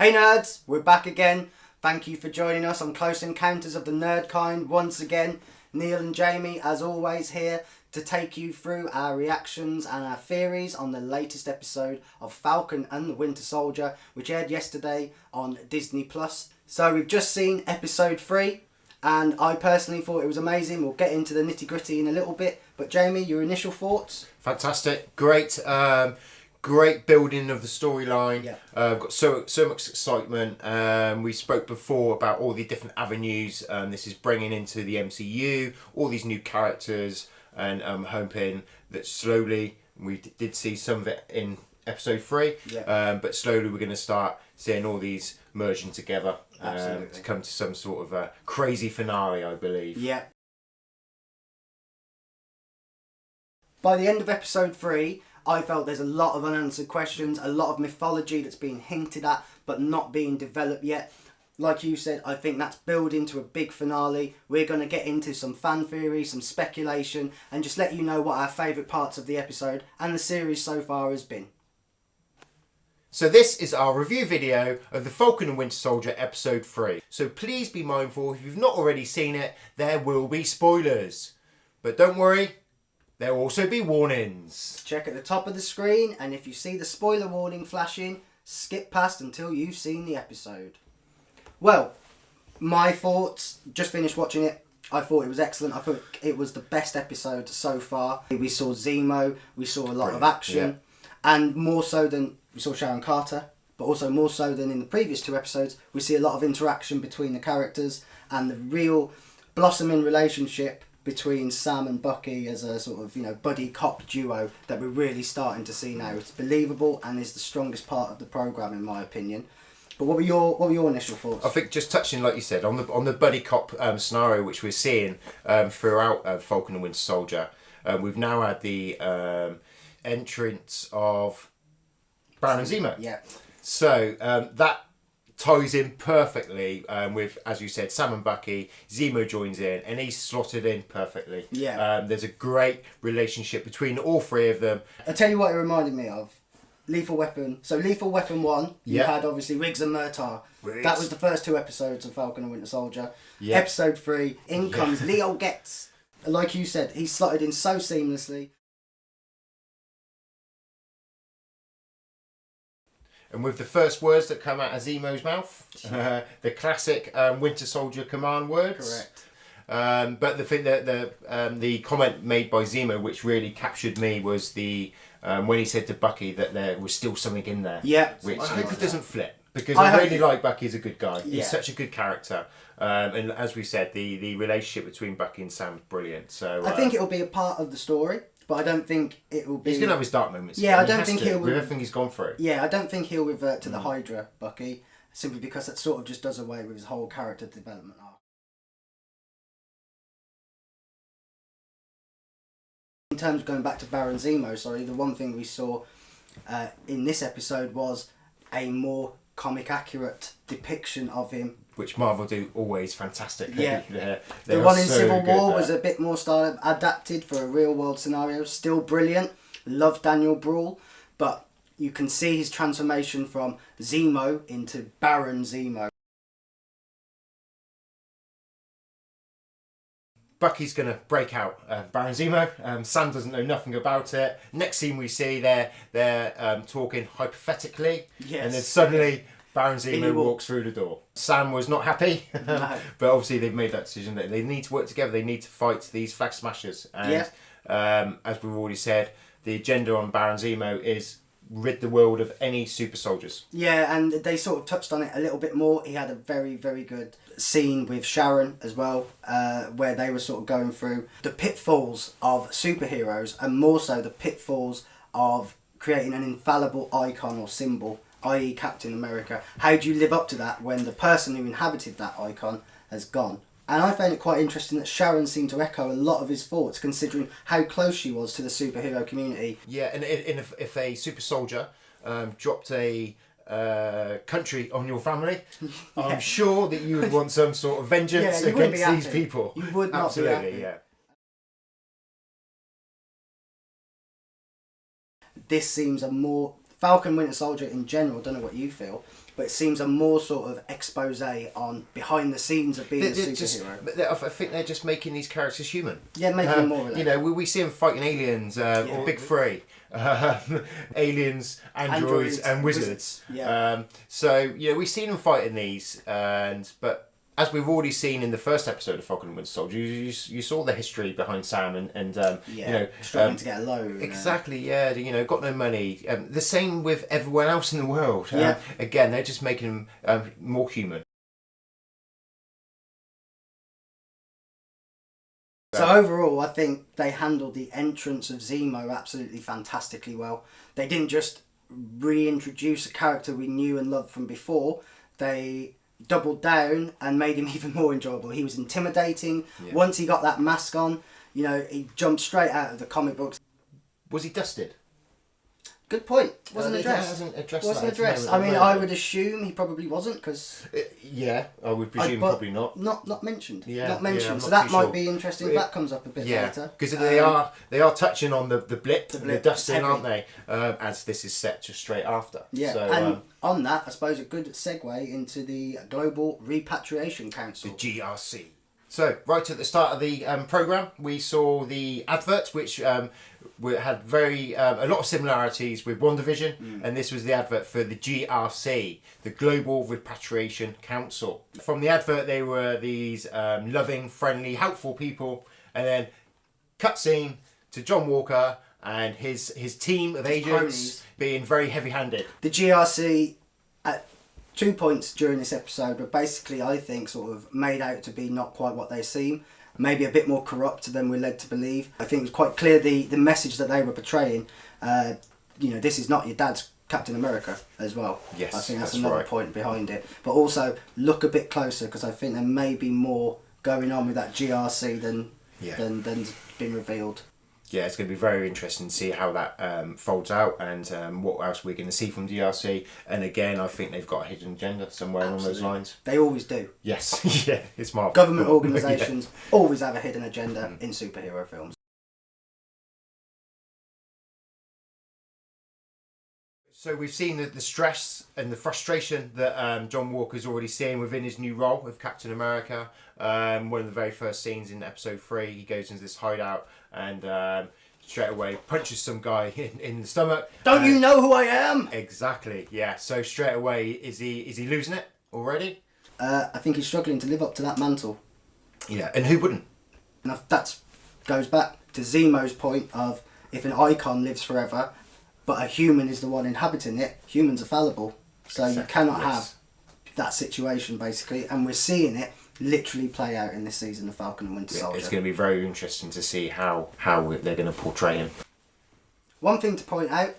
Hey nerds, we're back again. Thank you for joining us on Close Encounters of the Nerd Kind once again. Neil and Jamie, as always, here to take you through our reactions and our theories on the latest episode of Falcon and the Winter Soldier, which aired yesterday on Disney+. So we've just seen episode 3, and I personally thought it was amazing. We'll get into the nitty-gritty in a little bit, but Jamie, your initial thoughts? Fantastic, great. Great building of the storyline. Yeah. Got so much excitement. We spoke before about all the different avenues this is bringing into the MCU, all these new characters, and hoping that slowly, we did see some of it in episode 3, but slowly we're going to start seeing all these merging together to come to some sort of a crazy finale, I believe. Yeah. By the end of episode 3, I felt there's a lot of unanswered questions, a lot of mythology that's being hinted at but not being developed yet. Like you said, I think that's building to a big finale. We're going to get into some fan theory, some speculation, and just let you know what our favourite parts of the episode and the series so far has been. So this is our review video of the Falcon and Winter Soldier episode 3. So please be mindful, if you've not already seen it, there will be spoilers. But don't worry, there will also be warnings. Check at the top of the screen, and if you see the spoiler warning flashing, skip past until you've seen the episode. Well, my thoughts, just finished watching it. I thought it was excellent. I thought it was the best episode so far. We saw Zemo, we saw a lot of action, and more so than we saw Sharon Carter, but also more so than in the previous 2 episodes, we see a lot of interaction between the characters and the real blossoming relationship between Sam and Bucky as a sort of, buddy cop duo that we're really starting to see now. It's believable and is the strongest part of the programme in my opinion. But what were your initial thoughts? I think just touching, like you said, on the buddy cop scenario which we're seeing throughout Falcon and Winter Soldier, we've now had the entrance of Baron Zemo. Yeah. So that ties in perfectly with, as you said, Sam and Bucky. Zemo joins in and he's slotted in perfectly. Yeah. There's a great relationship between all 3 of them. I'll tell you what it reminded me of. Lethal Weapon. So Lethal Weapon 1, you had obviously Riggs and Murtaugh. That was the first 2 episodes of Falcon and Winter Soldier. Yeah. Episode 3, in comes Leo Getz. Like you said, he's slotted in so seamlessly. And with the first words that come out of Zemo's mouth, the classic Winter Soldier command words. Correct. But the thing that the comment made by Zemo, which really captured me, was the when he said to Bucky that there was still something in there. Yeah. Which I hope it doesn't flip, because I really like Bucky as a good guy. Yeah. He's such a good character. And as we said, the relationship between Bucky and Sam is brilliant. So I think it'll be a part of the story, but I don't think it will be. He's gonna have his dark moments. Yeah, I don't think he'll. With everything he's gone through. Yeah, I don't think he'll revert to the Hydra Bucky, simply because that sort of just does away with his whole character development arc. In terms of going back to Baron Zemo, the one thing we saw in this episode was a more comic accurate depiction of him. Which Marvel do always fantastically. Yeah. The one in Civil War was a bit more style adapted for a real world scenario. Still brilliant. Love Daniel Bruhl. But you can see his transformation from Zemo into Baron Zemo. Bucky's going to break out Baron Zemo. Sam doesn't know nothing about it. Next scene we see, they're talking hypothetically. Yes. And then suddenly Baron Zemo walks through the door. Sam was not happy. No. But obviously they've made that decision that they need to work together. They need to fight these flag smashers. And as we've already said, the agenda on Baron Zemo is rid the world of any super soldiers. Yeah, and they sort of touched on it a little bit more. He had a very, very good scene with Sharon as well, where they were sort of going through the pitfalls of superheroes, and more so the pitfalls of creating an infallible icon or symbol, i.e. Captain America. How do you live up to that when the person who inhabited that icon has gone? And I found it quite interesting that Sharon seemed to echo a lot of his thoughts, considering how close she was to the superhero community. Yeah, and if a super soldier dropped a country on your family, I'm sure that you would want some sort of vengeance against these people. You would not be happy. Absolutely, yeah. This seems a more... Falcon Winter Soldier in general, I don't know what you feel, but it seems a more sort of expose on behind the scenes of being a superhero. I think they're just making these characters human. Yeah, making them more relatable. You know, we see them fighting aliens, or Big Three. Aliens, androids, and wizards. Yeah. So yeah, we've seen them fighting these, but as we've already seen in the first episode of Falcon and Winter Soldier, you saw the history behind Sam and you know, struggling to get a loan. Exactly, yeah. You know, got no money. The same with everyone else in the world. Again, they're just making them more human. So overall, I think they handled the entrance of Zemo absolutely fantastically well. They didn't just reintroduce a character we knew and loved from before. They doubled down and made him even more enjoyable. He was intimidating. Yeah. Once he got that mask on, you know, he jumped straight out of the comic books. Was he dusted? Good point. Wasn't addressed. I mean, I would assume he probably wasn't because. Yeah, I would presume probably not. Not mentioned. Yeah, not mentioned. Yeah, so that might be interesting if that comes up a bit later. Because they are touching on the blip, the dusting, aren't they? As this is set just straight after. Yeah, so, and on that, I suppose a good segue into the Global Repatriation Council, the GRC. So, right at the start of the programme, we saw the adverts, which had a lot of similarities with WandaVision, and this was the advert for the GRC, the Global Repatriation Council. From the advert, they were these loving, friendly, helpful people, and then cutscene to John Walker and his team of agents being very heavy-handed. The GRC, at 2 points during this episode, were basically, I think, sort of made out to be not quite what they seem. Maybe a bit more corrupt than we're led to believe. I think it was quite clear the message that they were portraying. You know, this is not your dad's Captain America as well. Yes, I think that's another point behind it. But also look a bit closer because I think there may be more going on with that GRC than's been revealed. Yeah, it's going to be very interesting to see how that folds out and what else we're going to see from DRC. And again, I think they've got a hidden agenda somewhere along those lines. They always do. Yes, yeah, it's Marvel. Government organisations always have a hidden agenda in superhero films. So we've seen the stress and the frustration that John Walker's already seeing within his new role with Captain America. One of the very first scenes in episode 3, he goes into this hideout and straight away punches some guy in the stomach. Don't you know who I am? Exactly, yeah. So straight away, is he losing it already? I think he's struggling to live up to that mantle. Yeah, and who wouldn't? And that goes back to Zemo's point of if an icon lives forever, but a human is the one inhabiting it, humans are fallible. So you cannot have that situation, basically. And we're seeing it literally play out in this season of Falcon and Winter Soldier. It's going to be very interesting to see how they're going to portray him. One thing to point out,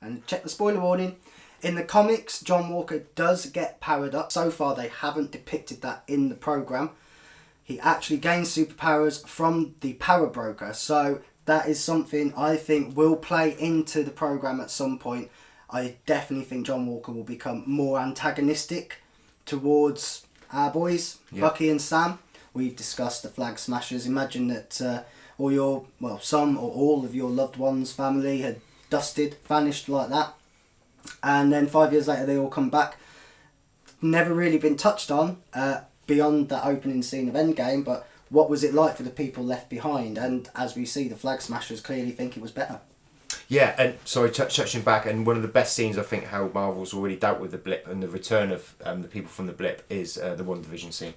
and check the spoiler warning, in the comics, John Walker does get powered up. So far, they haven't depicted that in the programme. He actually gains superpowers from the power broker. So that is something I think will play into the programme at some point. I definitely think John Walker will become more antagonistic towards our boys, Bucky and Sam. We've discussed the Flag Smashers. Imagine that some or all of your loved ones, family had dusted, vanished like that. And then 5 years later they all come back. Never really been touched on beyond that opening scene of Endgame, but what was it like for the people left behind? And as we see, the Flag Smashers clearly think it was better. Yeah, and sorry, touching back, and one of the best scenes I think how Marvel's already dealt with the blip and the return of the people from the blip is the WandaVision scene.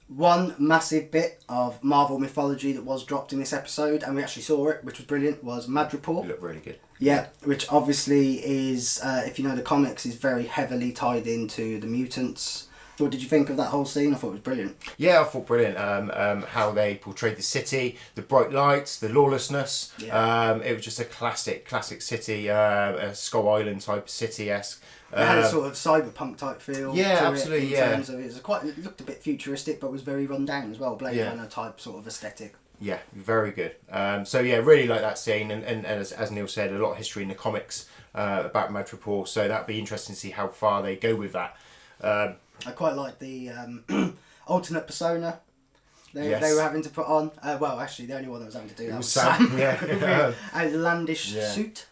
One massive bit of Marvel mythology that was dropped in this episode, and we actually saw it, which was brilliant, was Madripoor. It looked really good. Yeah, which obviously is, if you know the comics, is very heavily tied into the mutants. What did you think of that whole scene? I thought it was brilliant. Yeah, I thought brilliant. How they portrayed the city, the bright lights, the lawlessness. Yeah. It was just a classic city, a Skull Island type city-esque. It had a sort of cyberpunk type feel. Yeah, absolutely. In terms of it looked a bit futuristic, but was very run down as well. Blade Runner type sort of aesthetic. Yeah, very good. So yeah, really like that scene, and as Neil said, a lot of history in the comics about Madripoor. So that'd be interesting to see how far they go with that. I quite like the alternate persona they were having to put on. Well, actually, the only one that was having to do that was Sam. Yeah. Outlandish suit.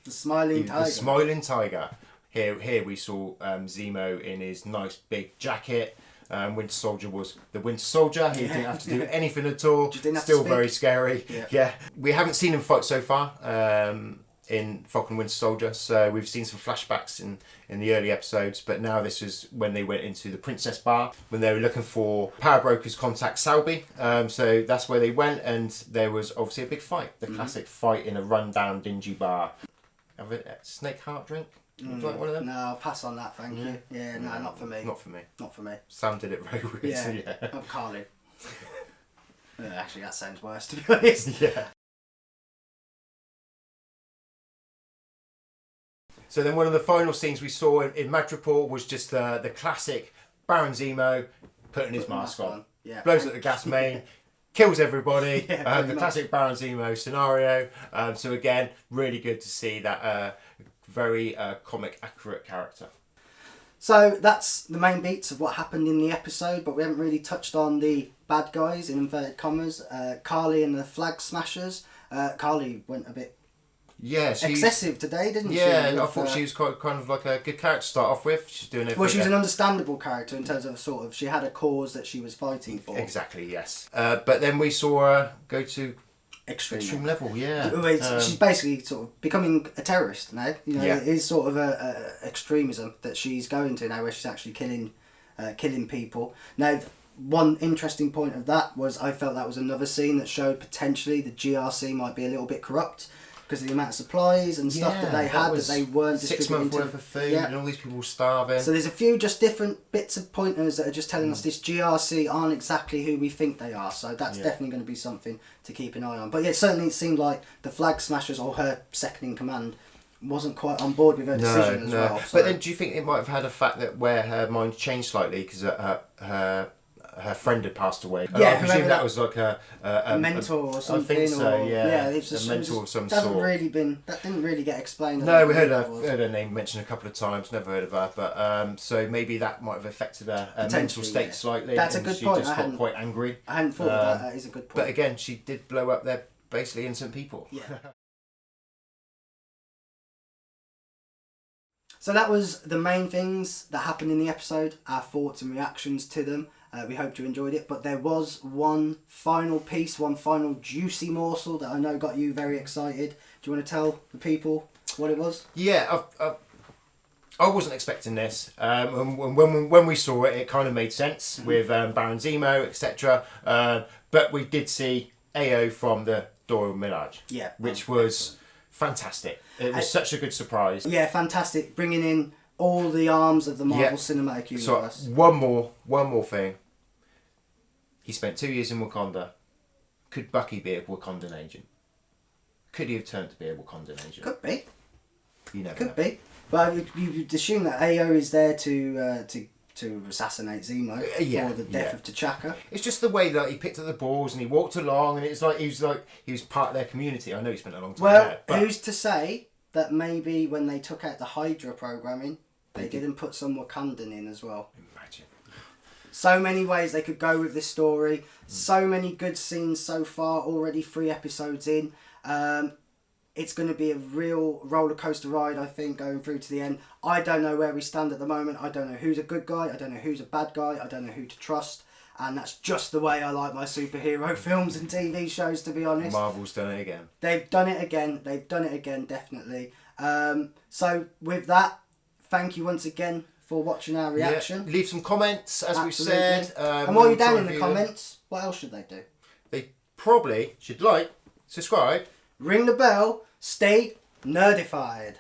The smiling tiger. The smiling tiger. Here we saw Zemo in his nice big jacket. Winter Soldier was the Winter Soldier. He didn't have to do anything at all. Still very scary. Yeah. We haven't seen him fight so far in Falcon Winter Soldier. So we've seen some flashbacks in the early episodes. But now this is when they went into the Princess Bar, when they were looking for Power Brokers contact Selby. So that's where they went, and there was obviously a big fight. The classic fight in a rundown, dingy bar. Have a snake heart drink? Would you like one of them? No, I'll pass on that, thank you. Yeah, no, not for me. Not for me. Not for me. Sam did it very weird. Yeah, I'm Carly. Actually, that sounds worse, to be honest. Yeah. So then one of the final scenes we saw in Madripoor was just the classic Baron Zemo putting his mask on. Yeah. Blows at the gas main. Kills everybody. Yeah, the classic Baron Zemo scenario. So again, really good to see that very comic accurate character. So that's the main beats of what happened in the episode, but we haven't really touched on the bad guys, in inverted commas. Carly and the Flag Smashers. Carly went a bit excessive today, didn't she? Yeah, I thought she was quite kind of like a good character to start off with. She's doing it. Well, she was an understandable character in terms of sort of she had a cause that she was fighting for. Exactly, yes. But then we saw her go to extreme level. Yeah. She's basically sort of becoming a terrorist now. You know, it is sort of a extremism that she's going to now, where she's actually killing people. Now, one interesting point of that was I felt that was another scene that showed potentially the GRC might be a little bit corrupt because of the amount of supplies and stuff that they had that they weren't 6 months worth of food and all these people starving. So there's a few just different bits of pointers that are just telling us this GRC aren't exactly who we think they are. So that's definitely going to be something to keep an eye on. But yeah, certainly it seemed like the Flag Smashers, or her second in command, wasn't quite on board with her decision as well. So. But then do you think it might have had a fact that where her mind changed slightly because her friend had passed away? Yeah, I presume that was like a mentor or something. I think so. Or, yeah, it's just, a mentor of some sort. That didn't really get explained. No, we heard her name mentioned a couple of times. Never heard of her, but so maybe that might have affected her mental state slightly. That's a good point. She just got quite angry. I hadn't thought of that. That is a good point. But again, she did blow up their basically innocent people. Yeah. So that was the main things that happened in the episode, our thoughts and reactions to them. We hope you enjoyed it, but there was one final piece, one final juicy morsel that I know got you very excited. Do you want to tell the people what it was? Yeah, I wasn't expecting this. When we saw it, it kind of made sense with Baron Zemo, etc. But we did see AO from the Dora Milaje, which was fantastic. It was such a good surprise. Yeah, fantastic. Bringing in all the arms of the Marvel Cinematic Universe. So one more thing. He spent 2 years in Wakanda. Could Bucky be a Wakandan agent? Could he have turned to be a Wakandan agent? Could be. You never Could be. But you'd assume that AO is there to assassinate Zemo for the death of T'Chaka. It's just the way that he picked up the balls and he walked along, and it's like he was part of their community. I know he spent a long time there. Well, who's to say that maybe when they took out the Hydra programming, they didn't put some Wakandan in as well? Imagine. So many ways they could go with this story. So many good scenes so far. Already 3 episodes in. It's going to be a real roller coaster ride, I think, going through to the end. I don't know where we stand at the moment. I don't know who's a good guy. I don't know who's a bad guy. I don't know who to trust. And that's just the way I like my superhero films and TV shows, to be honest. Marvel's done it again. They've done it again. They've done it again, definitely. So with that, thank you once again for watching our reaction. Yeah. Leave some comments, as we've said. And while you're down in the comments, what else should they do? They probably should like, subscribe, ring the bell, stay nerdified.